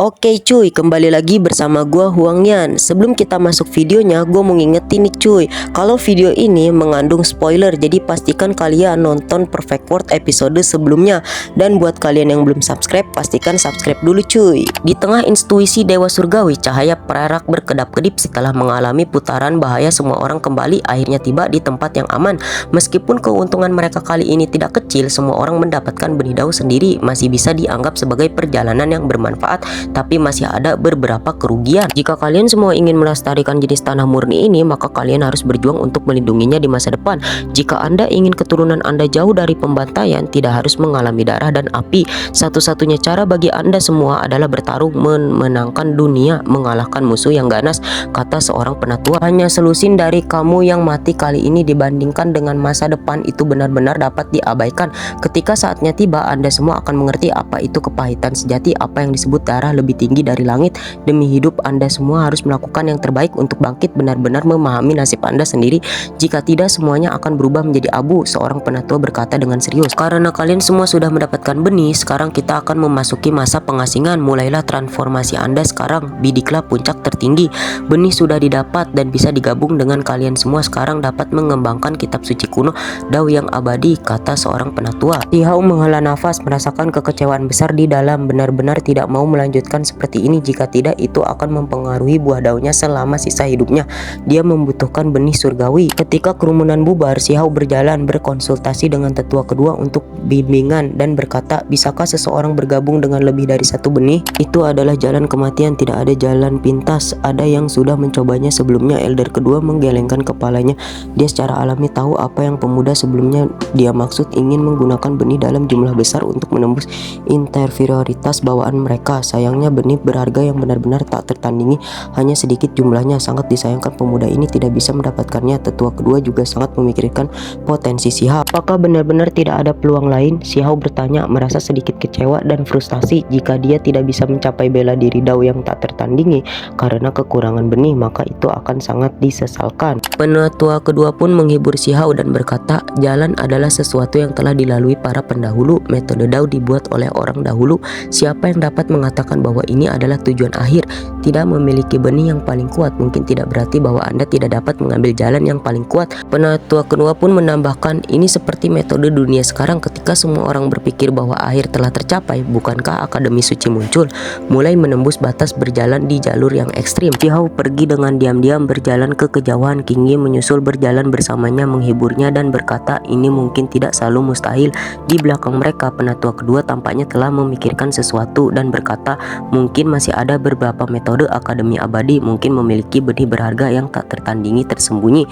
Oke cuy, kembali lagi bersama gua Huang Yan. Sebelum kita masuk videonya, gua mau ngingetin nih cuy, kalau video ini mengandung spoiler, jadi pastikan kalian nonton Perfect World episode sebelumnya. Dan buat kalian yang belum subscribe, pastikan subscribe dulu cuy. Di tengah intuisi Dewa Surgawi, cahaya perak berkedap-kedip setelah mengalami putaran bahaya. Semua orang kembali akhirnya tiba di tempat yang aman. Meskipun keuntungan mereka kali ini tidak kecil, semua orang mendapatkan benih daun sendiri masih bisa dianggap sebagai perjalanan yang bermanfaat, tapi masih ada beberapa kerugian. Jika kalian semua ingin melestarikan jenis tanah murni ini, maka kalian harus berjuang untuk melindunginya di masa depan. Jika Anda ingin keturunan Anda jauh dari pembantaian, tidak harus mengalami darah dan api. Satu-satunya cara bagi Anda semua adalah bertarung memenangkan dunia, mengalahkan musuh yang ganas, kata seorang penatua. Hanya selusin dari kamu yang mati kali ini dibandingkan dengan masa depan itu benar-benar dapat diabaikan. Ketika saatnya tiba, Anda semua akan mengerti apa itu kepahitan sejati, apa yang disebut darah lebih tinggi dari langit. Demi hidup, Anda semua harus melakukan yang terbaik untuk bangkit, benar-benar memahami nasib Anda sendiri. Jika tidak, semuanya akan berubah menjadi abu, seorang penatua berkata dengan serius. Karena kalian semua sudah mendapatkan benih, sekarang kita akan memasuki masa pengasingan. Mulailah transformasi Anda sekarang, bidiklah puncak tertinggi. Benih sudah didapat dan bisa digabung dengan kalian semua. Sekarang dapat mengembangkan kitab suci kuno, Dao yang abadi, kata seorang penatua. Si Hao menghela nafas, merasakan kekecewaan besar di dalam. Benar-benar tidak mau melanjutkan seperti ini. Jika tidak, itu akan mempengaruhi buah daunnya selama sisa hidupnya. Dia membutuhkan benih surgawi. Ketika kerumunan bubar, si Hao berjalan berkonsultasi dengan tetua kedua untuk bimbingan dan berkata, bisakah seseorang bergabung dengan lebih dari satu benih? Itu adalah jalan kematian, tidak ada jalan pintas. Ada yang sudah mencobanya sebelumnya. Elder kedua menggelengkan kepalanya. Dia secara alami tahu apa yang pemuda sebelumnya dia maksud, ingin menggunakan benih dalam jumlah besar untuk menembus inferioritas bawaan mereka. Sayangnya benih berharga yang benar-benar tak tertandingi, hanya sedikit jumlahnya. Sangat disayangkan pemuda ini tidak bisa mendapatkannya. Tetua kedua juga sangat memikirkan potensi si Hao. Apakah benar-benar tidak ada peluang lain? Si Hao bertanya, merasa sedikit kecewa dan frustasi. Jika dia tidak bisa mencapai bela diri Dao yang tak tertandingi karena kekurangan benih, maka itu akan sangat disesalkan. Penatua kedua pun menghibur si Hao dan berkata, jalan adalah sesuatu yang telah dilalui para pendahulu. Metode Dao dibuat oleh orang dahulu. Siapa yang dapat mengatakan bahwa ini adalah tujuan akhir? Tidak memiliki benih yang paling kuat mungkin tidak berarti bahwa Anda tidak dapat mengambil jalan yang paling kuat. Penatua kedua pun menambahkan, ini seperti metode dunia sekarang. Ketika semua orang berpikir bahwa akhir telah tercapai, bukankah Akademi Suci muncul, mulai menembus batas, berjalan di jalur yang ekstrim. Si Hao pergi dengan diam-diam berjalan ke kejauhan. Qingyi menyusul berjalan bersamanya, menghiburnya dan berkata, ini mungkin tidak selalu mustahil. Di belakang mereka, penatua kedua tampaknya telah memikirkan sesuatu dan berkata, mungkin masih ada beberapa metode Akademi Abadi, mungkin memiliki benih berharga yang tak tertandingi tersembunyi.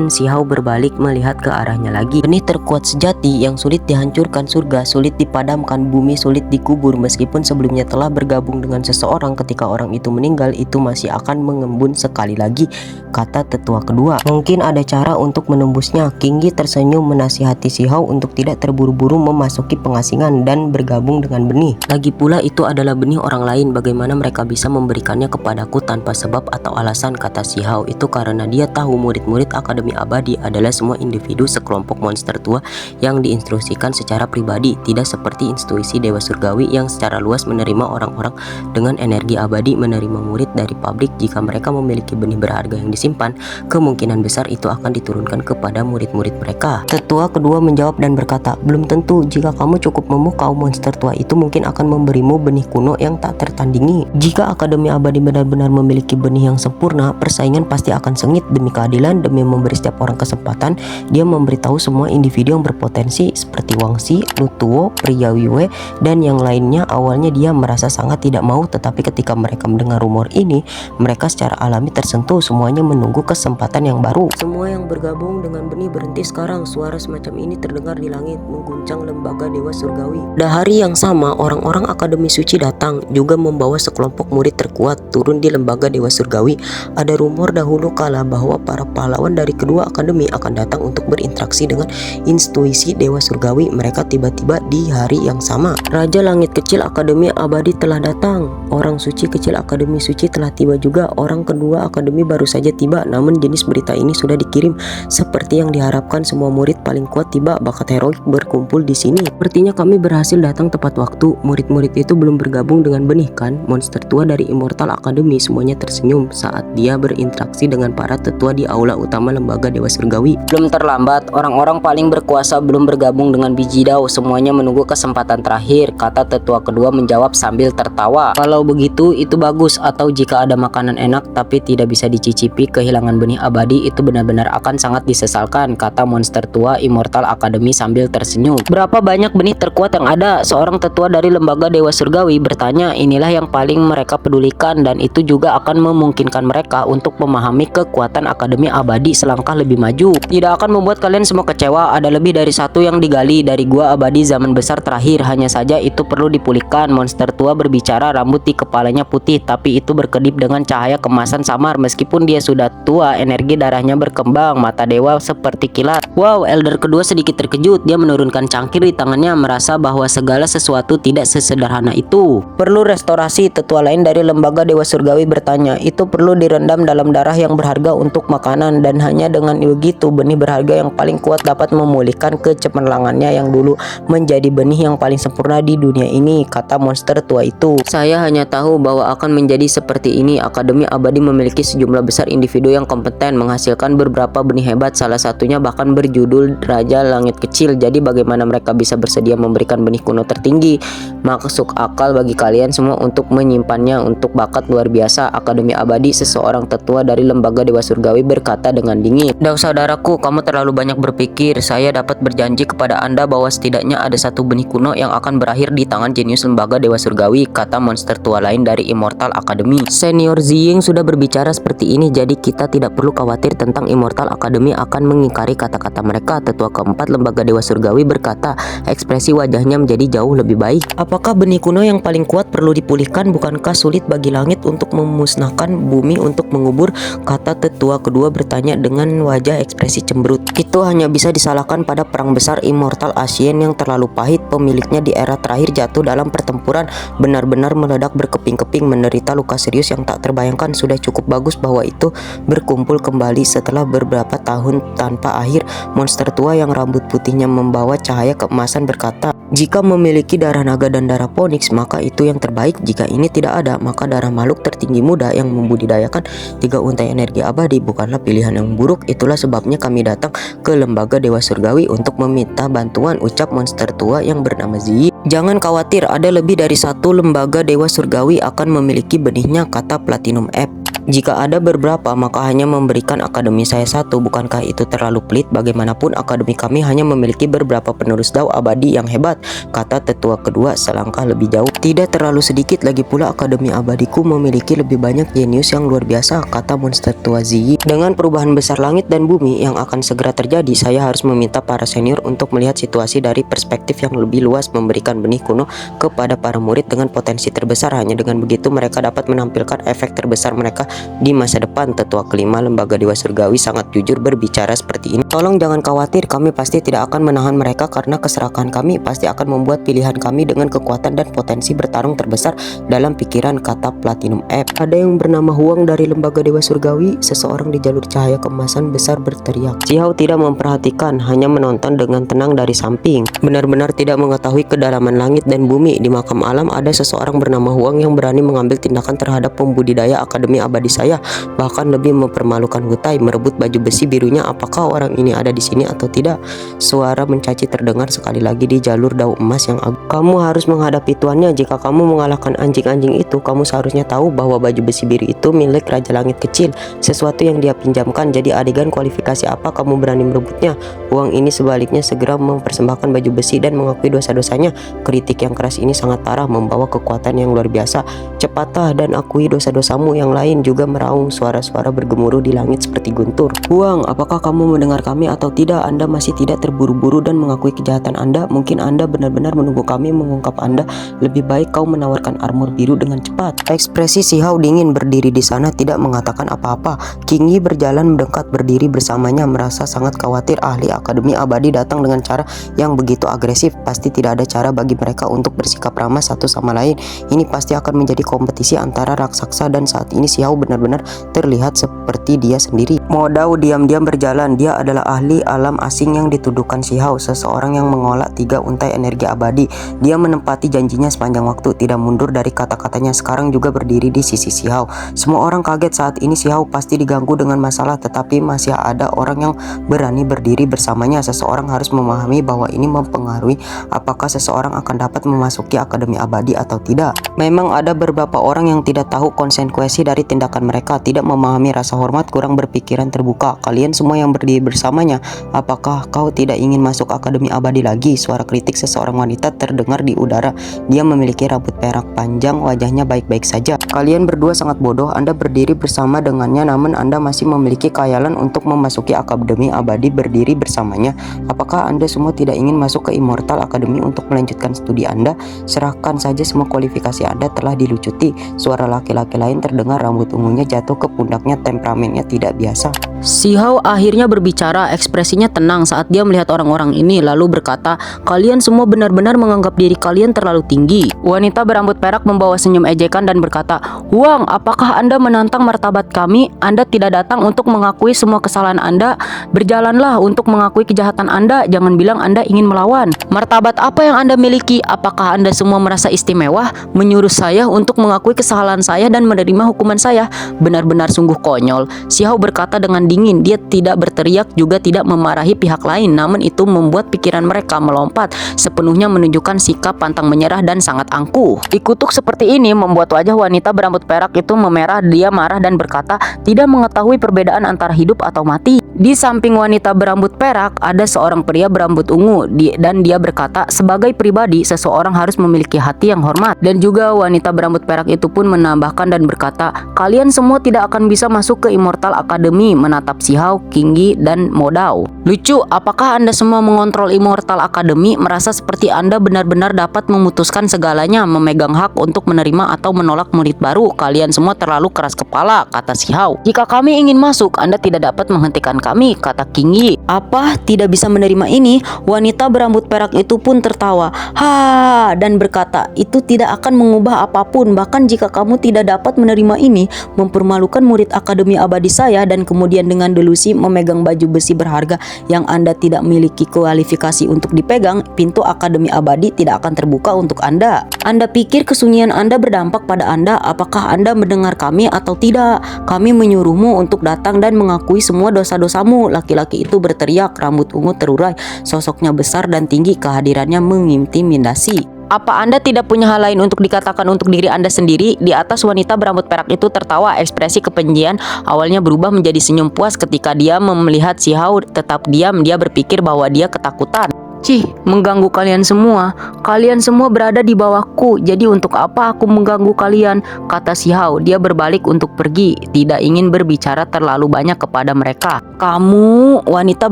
Si Hao berbalik melihat ke arahnya lagi. Benih terkuat sejati yang sulit dihancurkan surga, sulit dipadamkan bumi, sulit dikubur. Meskipun sebelumnya telah bergabung dengan seseorang, ketika orang itu meninggal, itu masih akan mengembun sekali lagi, kata tetua kedua. Mungkin ada cara untuk menembusnya. Qingyi tersenyum menasihati si Hao untuk tidak terburu-buru memasuki pengasingan dan bergabung dengan benih. Lagi pula itu adalah benih orang lain. Bagaimana mereka bisa memberikannya kepadaku tanpa sebab atau alasan, kata si Hao. Itu karena dia tahu murid-murid Akademi Abadi adalah semua individu sekelompok monster tua yang diinstruksikan secara pribadi, tidak seperti intuisi Dewa Surgawi yang secara luas menerima orang-orang dengan energi abadi. Menerima murid dari pabrik, jika mereka memiliki benih berharga yang disimpan, kemungkinan besar itu akan diturunkan kepada murid-murid mereka. Tetua kedua menjawab dan berkata, belum tentu. Jika kamu cukup memukau, monster tua itu mungkin akan memberimu benih kuno yang tak tertandingi. Jika Akademi Abadi benar-benar memiliki benih yang sempurna, persaingan pasti akan sengit. Demi keadilan, demi memberi setiap orang kesempatan, dia memberitahu semua individu yang berpotensi seperti Wangxi, Lutuo, Priyawiwe, dan yang lainnya. Awalnya dia merasa sangat tidak mau, tetapi ketika mereka mendengar rumor ini, mereka secara alami tersentuh. Semuanya menunggu kesempatan yang baru. Semua yang bergabung dengan benih berhenti sekarang. Suara semacam ini terdengar di langit, mengguncang lembaga Dewa Surgawi. Pada hari yang sama, orang-orang Akademi Suci datang, juga membawa sekelompok murid terkuat turun di lembaga Dewa Surgawi. Ada rumor dahulu kala bahwa para pahlawan dari kedua akademi akan datang untuk berinteraksi dengan intuisi Dewa Surgawi mereka tiba-tiba di hari yang sama. Raja Langit Kecil Akademi Abadi telah datang. Orang suci kecil Akademi Suci telah tiba juga. Orang kedua akademi baru saja tiba. Namun jenis berita ini sudah dikirim. Seperti yang diharapkan, semua murid paling kuat tiba. Bakat heroik berkumpul di sini. Sepertinya kami berhasil datang tepat waktu. Murid-murid itu belum bergabung dengan benih kan? Monster tua dari Immortal Academy semuanya tersenyum saat dia berinteraksi dengan para tetua di aula utama lembaga Dewa Surgawi. Belum terlambat, orang-orang paling berkuasa belum bergabung dengan biji dao. Semuanya menunggu kesempatan terakhir, kata tetua kedua menjawab sambil tertawa. Kalau begitu itu bagus, atau jika ada makanan enak tapi tidak bisa dicicipi, kehilangan benih abadi itu benar-benar akan sangat disesalkan, kata monster tua Immortal Academy sambil tersenyum. Berapa banyak benih terkuat yang ada? Seorang tetua dari lembaga Dewa Surgawi bertanya. Inilah yang paling mereka pedulikan dan itu juga akan memungkinkan mereka untuk memahami kekuatan Akademi Abadi selangkah lebih maju. Tidak akan membuat kalian semua kecewa, ada lebih dari satu yang digali dari gua abadi zaman besar terakhir, hanya saja itu perlu dipulihkan. Monster tua berbicara, rambut di kepalanya putih tapi itu berkedip dengan cahaya kemasan samar. Meskipun dia sudah tua, energi darahnya berkembang. Mata dewa seperti kilat. Wow, elder kedua sedikit terkejut. Dia menurunkan cangkir di tangannya, merasa bahwa segala sesuatu tidak sesederhana itu. Perlu restorasi, tetua lain dari lembaga Dewa Surgawi bertanya. Itu perlu direndam dalam darah yang berharga untuk makanan, dan hanya dengan begitu benih berharga yang paling kuat dapat memulihkan kecemerlangannya yang dulu menjadi benih yang paling sempurna di dunia ini, kata monster tua itu. Saya hanya tahu bahwa akan menjadi seperti ini. Akademi Abadi memiliki sejumlah besar individu yang kompeten, menghasilkan beberapa benih hebat, salah satunya bahkan berjudul Raja Langit Kecil. Jadi bagaimana mereka bisa bersedia memberikan benih kuno tertinggi? Masuk akal bagi kalian semua untuk menyimpannya untuk bakat luar biasa. Akademi Abadi, seseorang tetua dari lembaga Dewa Surgawi berkata dengan dingin. "Dah saudaraku, kamu terlalu banyak berpikir. Saya dapat berjanji kepada Anda bahwa setidaknya ada satu benih kuno yang akan berakhir di tangan jenius lembaga Dewa Surgawi," kata monster tua lain dari Immortal Academy. Senior Ziying sudah berbicara seperti ini, jadi kita tidak perlu khawatir tentang Immortal Academy akan mengingkari kata-kata mereka. Tetua keempat lembaga Dewa Surgawi berkata, ekspresi wajahnya menjadi jauh lebih baik. Apakah benih kuno yang paling kuat perlu dipulihkan? Bukankah sulit bagi langit untuk memusnahkan bumi untuk mengubur? Kata tetua kedua bertanya dengan wajah ekspresi cemberut. Itu hanya bisa disalahkan pada perang besar Immortal Asien yang terlalu pahit. Pemiliknya di era terakhir jatuh dalam pertempuran, benar-benar meledak berkeping-keping, menderita luka serius yang tak terbayangkan. Sudah cukup bagus bahwa itu berkumpul kembali setelah beberapa tahun tanpa akhir. Monster tua yang rambut putihnya membawa cahaya keemasan berkata, jika memiliki darah naga dan darah Phoenix, maka itu yang terbaik. Jika ini tidak ada, maka darah makhluk tertinggi muda yang membudidayakan 3 untai energi abadi bukanlah pilihan yang buruk. Itulah sebabnya kami datang ke lembaga Dewa Surgawi untuk meminta bantuan, ucap monster tua yang bernama Zi. Jangan khawatir, ada lebih dari satu lembaga Dewa Surgawi akan memiliki benihnya, kata Platinum F. Jika ada beberapa, maka hanya memberikan akademi saya satu. Bukankah itu terlalu pelit? Bagaimanapun akademi kami hanya memiliki beberapa penerus dao abadi yang hebat, kata tetua kedua selangkah lebih jauh. Tidak terlalu sedikit lagi pula akademi abadiku memiliki lebih banyak jenius yang luar biasa, kata monster tua Ziyi. Dengan perubahan besar langit dan bumi yang akan segera terjadi, saya harus meminta para senior untuk melihat situasi dari perspektif yang lebih luas, memberikan benih kuno kepada para murid dengan potensi terbesar. Hanya dengan begitu mereka dapat menampilkan efek terbesar mereka di masa depan. Tetua kelima lembaga Dewa Surgawi sangat jujur berbicara seperti ini. Tolong jangan khawatir, kami pasti tidak akan menahan mereka karena keserakahan kami pasti akan membuat pilihan kami dengan kekuatan dan potensi bertarung terbesar dalam pikiran, kata Platinum F. Ada yang bernama Huang dari lembaga Dewa Surgawi, seseorang di jalur cahaya kemasan besar berteriak. Xiao tidak memperhatikan, hanya menonton dengan tenang dari samping. Benar-benar tidak mengetahui kedalaman langit dan bumi. Di makam alam ada seseorang bernama Huang yang berani mengambil tindakan terhadap pembudidaya Akademi Abadi saya, bahkan lebih mempermalukan Hutai, merebut baju besi birunya. Apakah orang ini ada di sini atau tidak? Suara mencaci terdengar sekali lagi di jalur dao emas yang agung. Kamu harus menghadapi tuannya. Jika kamu mengalahkan anjing-anjing itu, kamu seharusnya tahu bahwa baju besi biru itu milik Raja Langit Kecil, sesuatu yang dia pinjamkan. Jadi adegan kualifikasi apa kamu berani merebutnya? Uang ini sebaliknya segera mempersembahkan baju besi dan mengakui dosa-dosanya. Kritik yang keras ini sangat parah, membawa kekuatan yang luar biasa. cepatlah dan akui dosa-dosamu. Yang lain juga meraung, suara-suara bergemuruh di langit seperti guntur. Huang, apakah kamu mendengar kami atau tidak? Anda masih tidak terburu-buru dan mengakui kejahatan Anda? Mungkin Anda benar-benar menunggu kami mengungkap Anda. Lebih baik kau menawarkan armor biru dengan cepat. Ekspresi Si Hao dingin berdiri di sana tidak mengatakan apa-apa. King Yi berjalan mendekat berdiri bersamanya, merasa sangat khawatir ahli Akademi Abadi datang dengan cara yang begitu agresif. Pasti tidak ada cara bagi mereka untuk bersikap ramah satu sama lain. Ini pasti akan menjadi kompetisi antara raksasa dan saat ini Si Hao benar-benar terlihat seperti dia sendiri. Mo Dao diam-diam berjalan. Dia adalah ahli alam asing yang dituduhkan Si Hao, seseorang yang mengolah 3 untai energi abadi. Dia menempati janjinya sepanjang waktu, tidak mundur dari kata-katanya. Sekarang juga berdiri di sisi Si Hao. Semua orang kaget saat ini. Si Hao pasti diganggu dengan masalah, tetapi masih ada orang yang berani berdiri bersamanya. Seseorang harus memahami bahwa ini mempengaruhi apakah seseorang akan dapat memasuki Akademi Abadi atau tidak. Memang ada beberapa orang yang tidak tahu konsekuensi dari tindakan mereka, tidak memahami rasa hormat, kurang berpikiran terbuka. Kalian semua yang berdiri bersamanya, apakah kau tidak ingin masuk Akademi Abadi lagi? Suara kritik seseorang wanita terdengar di udara. Dia memiliki rambut perak panjang, wajahnya baik-baik saja. Kalian berdua sangat bodoh. Anda berdiri bersama dengannya, namun Anda masih memiliki khayalan untuk memasuki Akademi Abadi berdiri bersamanya. Apakah Anda semua tidak ingin masuk ke Immortal Academy untuk melanjutkan studi Anda? Serahkan saja semua kualifikasi Anda telah dilucuti. Suara laki-laki lain terdengar, rambut ungunya jatuh ke pundaknya, temperamennya tidak biasa. Si Hao akhirnya berbicara, ekspresinya tenang saat dia melihat orang-orang ini, lalu berkata, kalian semua benar-benar menganggap diri kalian terlalu tinggi. Wanita berambut perak membawa senyum ejekan dan berkata, Huang, apakah Anda menantang martabat kami? Anda tidak datang untuk mengakui semua kesalahan Anda. Berjalanlah untuk mengakui kejahatan Anda. Jangan bilang Anda ingin melawan. Martabat apa yang Anda miliki? Apakah Anda semua merasa istimewa? Menyuruh saya untuk mengakui kesalahan saya dan menerima hukuman saya? Benar-benar sungguh konyol. Si Hao berkata dengan dingin. Dia tidak berteriak, juga tidak memarahi pihak lain, namun itu membuat pikiran mereka melompat, sepenuhnya menunjukkan sikap pantang menyerah dan sangat angkuh. Dikutuk seperti ini membuat wajah wanita berambut perak itu memerah. Dia marah dan berkata, tidak mengetahui perbedaan antara hidup atau mati. Di samping wanita berambut perak ada seorang pria berambut ungu, dan dia berkata, sebagai pribadi seseorang harus memiliki hati yang hormat. Dan juga wanita berambut perak itu pun menambahkan dan berkata, kalian semua tidak akan bisa masuk ke Immortal Academy. Menatap Si Hao, King Yi, dan Mo Dao. Lucu, apakah Anda semua mengontrol Immortal Academy, merasa seperti Anda benar-benar dapat memutuskan segalanya, memegang hak untuk menerima atau menolak murid baru? Kalian semua terlalu keras kepala, kata Si Hao. Jika kami ingin masuk, Anda tidak dapat menghentikan kami, kata King Yi. Apa? Tidak bisa menerima ini? Wanita berambut perak itu pun tertawa, ha, dan berkata, itu tidak akan mengubah apapun. Bahkan jika kamu tidak dapat menerima ini, mempermalukan murid Akademi Abadi saya, dan kemudian dengan delusi memegang baju besi berharga yang Anda tidak memiliki kualifikasi untuk dipegang, pintu Akademi Abadi tidak akan terbuka untuk Anda. Anda pikir kesunyian Anda berdampak pada Anda? Apakah Anda mendengar kami atau tidak? Kami menyuruhmu untuk datang dan mengakui semua dosa-dosamu. Laki-laki itu berteriak, rambut ungu terurai, sosoknya besar dan tinggi, kehadirannya mengintimidasi. Apa Anda tidak punya hal lain untuk dikatakan untuk diri Anda sendiri? Di atas wanita berambut perak itu tertawa, ekspresi kebencian awalnya berubah menjadi senyum puas ketika dia melihat Si Hao tetap diam. Dia berpikir bahwa dia ketakutan. Cih, mengganggu kalian semua. Kalian semua berada di bawahku, jadi untuk apa aku mengganggu kalian? Kata Si Hao. Dia berbalik untuk pergi, tidak ingin berbicara terlalu banyak kepada mereka. Kamu, wanita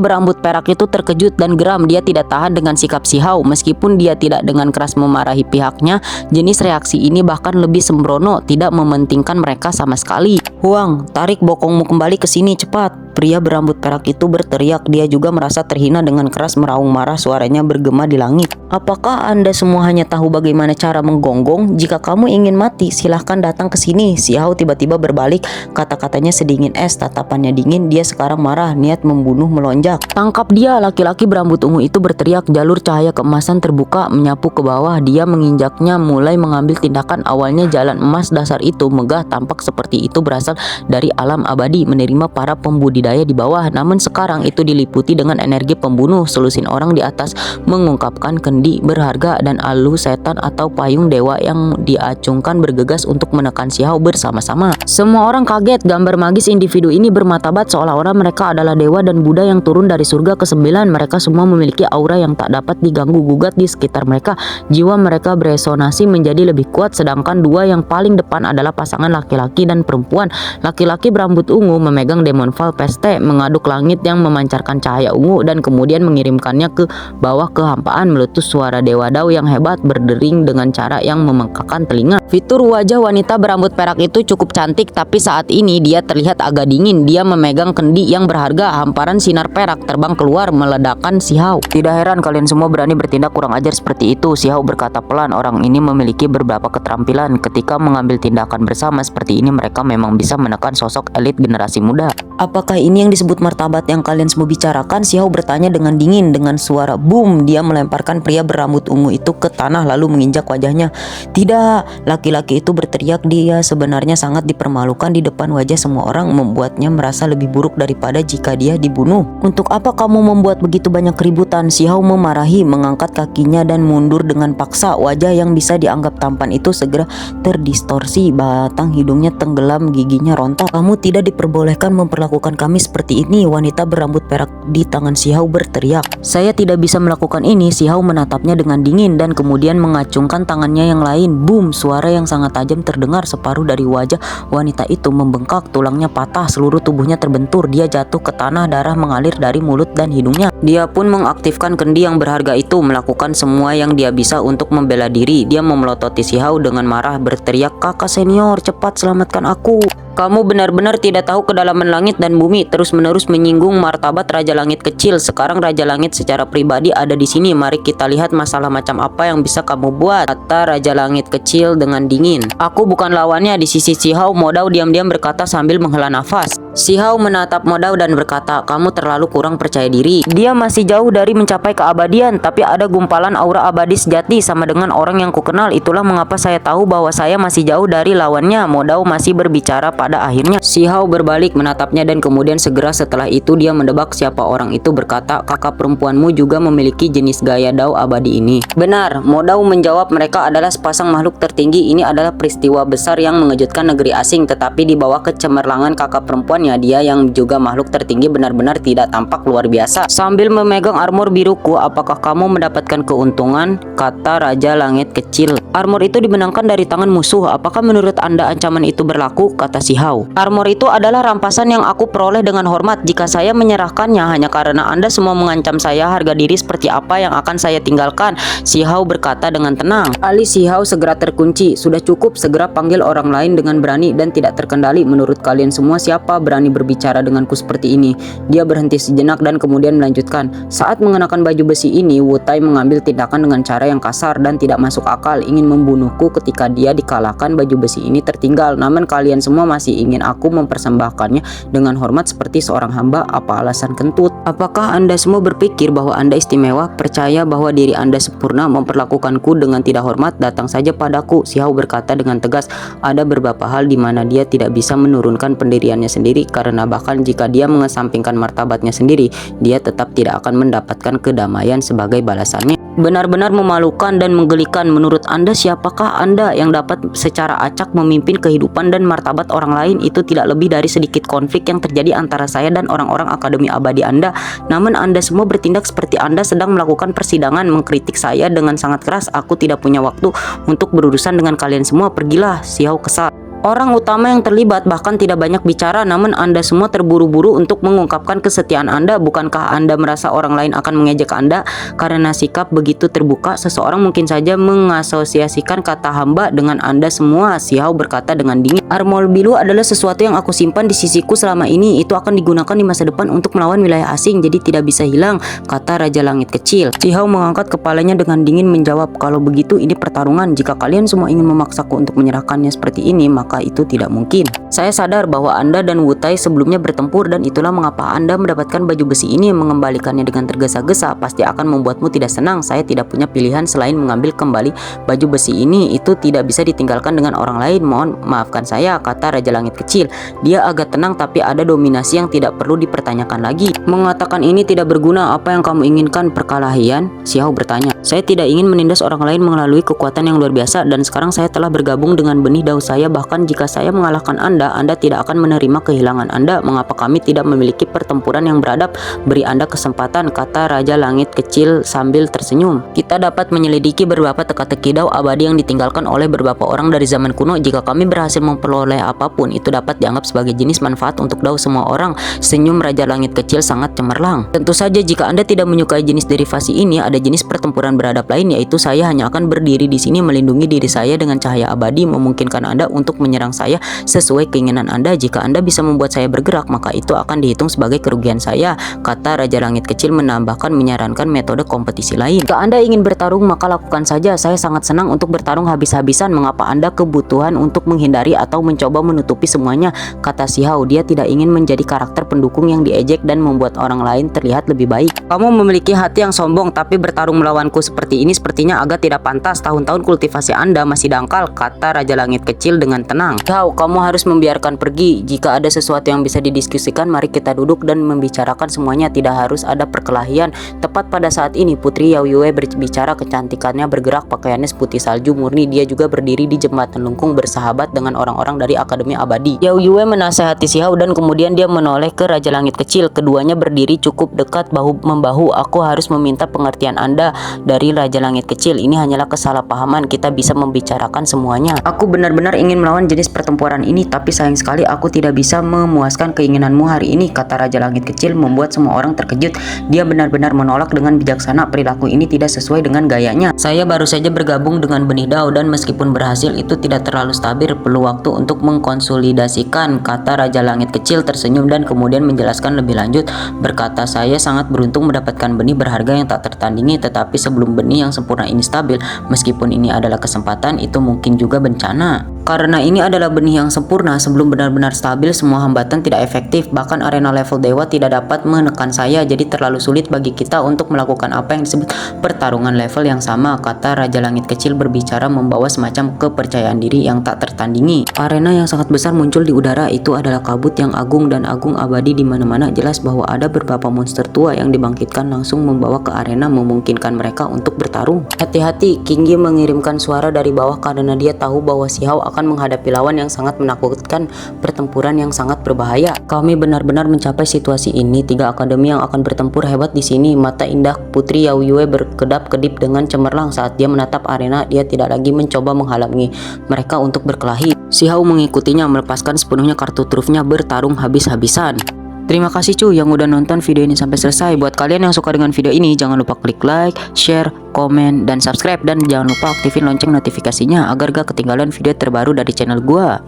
berambut perak itu terkejut dan geram. Dia tidak tahan dengan sikap Si Hao. Meskipun dia tidak dengan keras memarahi pihaknya, jenis reaksi ini bahkan lebih sembrono, tidak mementingkan mereka sama sekali. Huang, tarik bokongmu kembali ke sini cepat. Pria berambut perak itu berteriak. Dia juga merasa terhina dengan keras meraung marah, suaranya bergema di langit. Apakah Anda semua hanya tahu bagaimana cara menggonggong? Jika kamu ingin mati, silahkan datang ke sini. Si Hao tiba-tiba berbalik, kata-katanya sedingin es, tatapannya dingin. Dia sekarang marah, niat membunuh melonjak. Tangkap dia! Laki-laki berambut ungu itu berteriak. Jalur cahaya keemasan terbuka, menyapu ke bawah. Dia menginjaknya, mulai mengambil tindakan. Awalnya jalan emas dasar itu megah, tampak seperti itu berasal dari alam abadi, menerima para pembudidaya budaya di bawah, namun sekarang itu diliputi dengan energi pembunuh. Selusin orang di atas mengungkapkan kendi berharga dan alu setan atau payung dewa yang diacungkan bergegas untuk menekan si Hao bersama-sama. Semua orang kaget. Gambar magis individu ini bermartabat seolah-olah mereka adalah dewa dan Buddha yang turun dari surga ke-9. Mereka semua memiliki aura yang tak dapat diganggu-gugat di sekitar mereka. Jiwa mereka beresonasi menjadi lebih kuat, sedangkan dua yang paling depan adalah pasangan laki-laki dan perempuan. Laki-laki berambut ungu memegang Demon Val Peste, mengaduk langit yang memancarkan cahaya ungu dan kemudian mengirimkannya ke bawah kehampaan. Meletus suara Dewa Dao yang hebat berdering dengan cara yang memengkakkan telinga. Fitur wajah wanita berambut perak itu cukup cantik, tapi saat ini dia terlihat agak dingin. Dia memegang kendi yang berharga. Hamparan sinar perak terbang keluar meledakkan si Hao. Tidak heran kalian semua berani bertindak kurang ajar seperti itu, si Hao berkata pelan. Orang ini memiliki beberapa keterampilan. Ketika mengambil tindakan bersama seperti ini, mereka memang bisa menekan sosok elit generasi muda. Apakah ini yang disebut martabat yang kalian semua bicarakan? Si Hao bertanya dengan dingin. Dengan suara boom, dia melemparkan pria berambut ungu itu ke tanah lalu menginjak wajahnya. Tidak, laki-laki itu berteriak. Dia sebenarnya sangat dipermalukan di depan wajah semua orang, membuatnya merasa lebih buruk daripada jika dia dibunuh. Untuk apa kamu membuat begitu banyak keributan? Si Hao memarahi, mengangkat kakinya dan mundur dengan paksa. Wajah yang bisa dianggap tampan itu segera terdistorsi. Batang hidungnya tenggelam, giginya rontok. Kamu tidak diperbolehkan memperlakukan kami seperti ini, wanita berambut perak di tangan si Hao berteriak. Saya tidak bisa melakukan ini. Si Hao menatapnya dengan dingin dan kemudian mengacungkan tangannya yang lain. Boom, suara yang sangat tajam terdengar. Separuh dari wajah wanita itu membengkak, tulangnya patah, seluruh tubuhnya terbentur. Dia jatuh ke tanah, darah mengalir dari mulut dan hidungnya. Dia pun mengaktifkan kendi yang berharga itu, melakukan semua yang dia bisa untuk membela diri. Dia memelototi si Hao dengan marah, berteriak, "Kakak senior, cepat selamatkan aku. Kamu benar-benar tidak tahu kedalaman langit dan bumi, terus-menerus menyinggung martabat Raja Langit kecil. Sekarang Raja Langit secara pribadi ada di sini. Mari kita lihat masalah macam apa yang bisa kamu buat," kata Raja Langit kecil dengan dingin. "Aku bukan lawannya." Di sisi si Hao, Modao diam-diam berkata sambil menghela nafas. Si Hao menatap Modao dan berkata, "Kamu terlalu kurang percaya diri. Dia masih jauh dari mencapai keabadian, tapi ada gumpalan aura abadi sejati sama dengan orang yang kukenal. Itulah mengapa saya tahu bahwa saya masih jauh dari lawannya." Modao masih berbicara. Pada akhirnya si Hao berbalik menatapnya dan kemudian segera setelah itu dia mendebak siapa orang itu, berkata, "Kakak perempuanmu juga memiliki jenis gaya Dao abadi ini." "Benar," Modao menjawab, "mereka adalah sepasang makhluk tertinggi. Ini adalah peristiwa besar yang mengejutkan negeri asing, tetapi di bawah kecemerlangan kakak perempuannya, dia yang juga makhluk tertinggi benar-benar tidak tampak luar biasa." Sambil memegang armor biruku, "Apakah kamu mendapatkan keuntungan?" kata Raja Langit kecil. "Armor itu dimenangkan dari tangan musuh. Apakah menurut Anda ancaman itu berlaku?" kata si Hao. "Armor itu adalah rampasan yang aku peroleh dengan hormat. Jika saya menyerahkannya hanya karena Anda semua mengancam saya, harga diri seperti apa yang akan saya tinggalkan?" si Hao berkata dengan tenang. Alis si Hao segera terkunci. "Sudah cukup, segera panggil orang lain dengan berani dan tidak terkendali. Menurut kalian semua, siapa berani berbicara denganku seperti ini?" Dia berhenti sejenak dan kemudian melanjutkan, "Saat mengenakan baju besi ini, Wu Tai mengambil tindakan dengan cara yang kasar dan tidak masuk akal, ingin membunuhku. Ketika dia dikalahkan, baju besi ini tertinggal. Namun kalian semua masih ingin aku mempersembahkannya dengan hormat seperti seorang hamba. Apa alasan kentut? Apakah Anda semua berpikir bahwa Anda istimewa? Percaya bahwa diri Anda sempurna? Memperlakukanku dengan tidak hormat? Datang saja padaku." si Hao berkata dengan tegas. Ada beberapa hal di mana dia tidak bisa menurunkan pendiriannya sendiri, karena bahkan jika dia mengesampingkan martabatnya sendiri, dia tetap tidak akan mendapatkan kedamaian sebagai balasannya. "Benar-benar memalukan dan menggelikan. Menurut Anda, siapakah Anda yang dapat secara acak memimpin kehidupan dan martabat orang lain? Itu tidak lebih dari sedikit konflik yang terjadi antara saya dan orang-orang Akademi Abadi Anda. Namun Anda semua bertindak seperti Anda sedang melakukan persidangan, mengkritik saya dengan sangat keras. Aku tidak punya waktu untuk berurusan dengan kalian semua. Pergilah." si Hao kesal. Orang utama yang terlibat bahkan tidak banyak bicara, namun Anda semua terburu-buru untuk mengungkapkan kesetiaan Anda. Bukankah Anda merasa orang lain akan mengejek Anda? Karena sikap begitu terbuka, seseorang mungkin saja mengasosiasikan kata hamba dengan Anda semua, si Hao berkata dengan dingin. "Armor biru adalah sesuatu yang aku simpan di sisiku selama ini. Itu akan digunakan di masa depan untuk melawan wilayah asing, jadi tidak bisa hilang," kata Raja Langit kecil. Si Hao mengangkat kepalanya dengan dingin menjawab, "Kalau begitu ini pertarungan. Jika kalian semua ingin memaksaku untuk menyerahkannya seperti ini, maka maka itu tidak mungkin. Saya sadar bahwa Anda dan Wutai sebelumnya bertempur dan itulah mengapa Anda mendapatkan baju besi ini. Mengembalikannya dengan tergesa-gesa pasti akan membuatmu tidak senang. Saya tidak punya pilihan selain mengambil kembali baju besi ini. Itu tidak bisa ditinggalkan dengan orang lain. Mohon maafkan saya, kata Raja Langit Kecil. Dia agak tenang tapi ada dominasi yang tidak perlu dipertanyakan lagi. Mengatakan ini tidak berguna. Apa yang kamu inginkan, perkelahian? Xiao bertanya. Saya tidak ingin menindas orang lain melalui kekuatan yang luar biasa dan sekarang saya telah bergabung dengan benih dao saya. Bahkan jika saya mengalahkan Anda tidak akan menerima kehilangan Anda. Mengapa kami tidak memiliki pertempuran yang beradab? Beri Anda kesempatan, kata Raja Langit Kecil sambil tersenyum. Kita dapat menyelidiki beberapa teka-teki dao abadi yang ditinggalkan oleh beberapa orang dari zaman kuno. Jika kami berhasil memperoleh apapun, itu dapat dianggap sebagai jenis manfaat untuk dao semua orang. Senyum Raja Langit Kecil sangat cemerlang. Tentu saja jika Anda tidak menyukai jenis derivasi ini, ada jenis pertempuran beradab lain, yaitu saya hanya akan berdiri di sini melindungi diri saya dengan cahaya abadi, memungkinkan Anda untuk menyerang saya sesuai keinginan Anda. Jika Anda bisa membuat saya bergerak, maka itu akan dihitung sebagai kerugian saya, kata Raja Langit Kecil menambahkan menyarankan metode kompetisi lain. Jika Anda ingin bertarung, maka lakukan saja. Saya sangat senang untuk bertarung habis-habisan. Mengapa Anda kebutuhan untuk menghindari atau mencoba menutupi semuanya, kata Xiao. Dia tidak ingin menjadi karakter pendukung yang diejek dan membuat orang lain terlihat lebih baik. Kamu memiliki hati yang sombong, tapi bertarung melawanku seperti ini sepertinya agak tidak pantas. Tahun-tahun kultivasi Anda masih dangkal, kata Raja Langit Kecil dengan tenang. Xiao, kamu harus membiarkan pergi. Jika ada sesuatu yang bisa didiskusikan, mari kita duduk dan membicarakan semuanya. Tidak harus ada perkelahian. Tepat pada saat ini Putri Yao Yue berbicara. Kecantikannya bergerak, pakaiannya seputih salju murni. Dia juga berdiri di jembatan lengkung bersahabat dengan orang-orang dari Akademi Abadi. Yao Yue menasehati Xiao dan kemudian dia menoleh ke Raja Langit Kecil. Keduanya berdiri cukup dekat bahu-membahu. Aku harus meminta pengertian Anda dari Raja Langit Kecil. Ini hanyalah kesalahpahaman. Kita bisa membicarakan semuanya. Aku benar-benar ingin melawan jenis pertempuran ini, tapi sayang sekali aku tidak bisa memuaskan keinginanmu hari ini, kata Raja Langit Kecil membuat semua orang terkejut. Dia benar-benar menolak dengan bijaksana. Perilaku ini tidak sesuai dengan gayanya. Saya baru saja bergabung dengan benih dao dan meskipun berhasil itu tidak terlalu stabil. Perlu waktu untuk mengkonsolidasikan, kata Raja Langit Kecil tersenyum dan kemudian menjelaskan lebih lanjut. Berkata, saya sangat beruntung mendapatkan benih berharga yang tak tertandingi, tetapi sebelum benih yang sempurna ini stabil, meskipun ini adalah kesempatan, itu mungkin juga bencana. Karena ini adalah benih yang sempurna, sebelum benar-benar stabil, semua hambatan tidak efektif. Bahkan arena level dewa tidak dapat menekan saya, jadi terlalu sulit bagi kita untuk melakukan apa yang disebut pertarungan level yang sama, kata Raja Langit Kecil berbicara membawa semacam kepercayaan diri yang tak tertandingi. Arena yang sangat besar muncul di udara. Itu adalah kabut yang agung dan agung abadi di mana-mana. Jelas bahwa ada beberapa monster tua yang dibangkitkan langsung membawa ke arena, memungkinkan mereka untuk bertarung. Hati-hati, Kinggi mengirimkan suara dari bawah karena dia tahu bahwa Xiao akan menghadapi lawan yang sangat menakutkan, pertempuran yang sangat berbahaya. Kami benar-benar mencapai situasi ini. 3 akademi yang akan bertempur hebat di sini. Mata indah Putri Yao Yue berkedap-kedip dengan cemerlang saat dia menatap arena. Dia tidak lagi mencoba menghalangi mereka untuk berkelahi. Xiao mengikutinya, melepaskan sepenuhnya kartu trufnya, bertarung habis-habisan. Terima kasih cuy yang udah nonton video ini sampai selesai. Buat kalian yang suka dengan video ini, jangan lupa klik like, share, komen, dan subscribe. Dan jangan lupa aktifin lonceng notifikasinya agar gak ketinggalan video terbaru dari channel gua.